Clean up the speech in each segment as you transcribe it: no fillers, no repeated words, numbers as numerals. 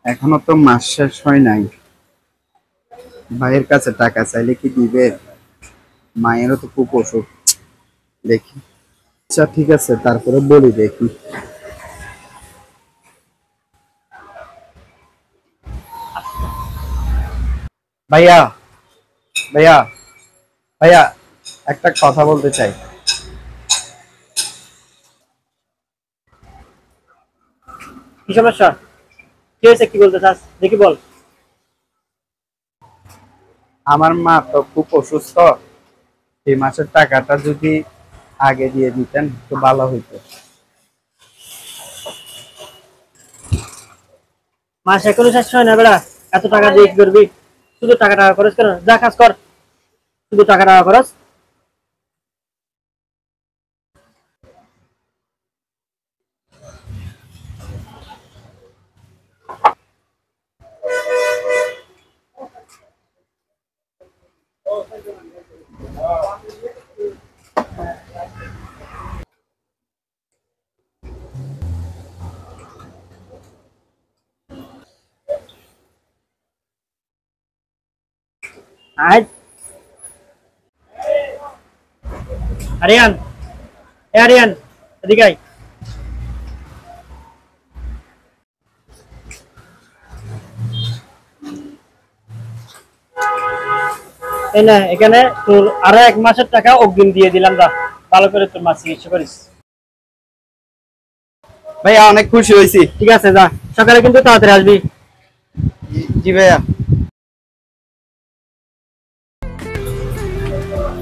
এখনো তো মাস শেষ হয় নাই। ভাইয়ের কাছে টাকা চাইলে কি দিবে? মায়েরও তো খুব অসুখ। দেখি। আচ্ছা ঠিক আছে, তারপরে বলি দেখি। ভাইয়া, ভাইয়া, ভাইয়া, একটা কথা বলতে চাই। কি সমস্যা? কি হয়েছে, কি বলতে চাস দেখি বল। আমার মা তো খুব অসুস্থ। এই মাসের টাকাটা যদি আগে দিয়ে দিতেন তো ভালো হইতো। মাস এখনো শেষ হয় না বেড়া, এত টাকা দিয়ে কি করবি? শুধু টাকা টাকা খরচ কর, যা কাজ কর, শুধু টাকা টাকা খরচ। আয় আরিয়ান, এ আরিয়ান, এদিকে আয়। এই না, এখানে তোর আরো 1 মাসের টাকা অগ্রিম দিয়ে দিলাম, যা ভালো করে তোর মা চিকিৎসা করিস। ভাইয়া অনেক খুশি হয়েছি। ঠিক আছে, যা, সকালে কিন্তু তাড়াতাড়ি আসবি। জি ভাইয়া।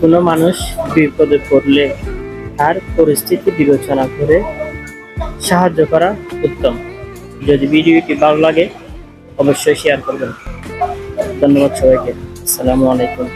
কোনো মানুষ বিপদে পড়লে তার পরিস্থিতি বিবেচনা করে সাহায্য করা উত্তম। যদি ভিডিওটি ভালো লাগে অবশ্যই শেয়ার করবেন। ধন্যবাদ সবাইকে। আসসালামু আলাইকুম।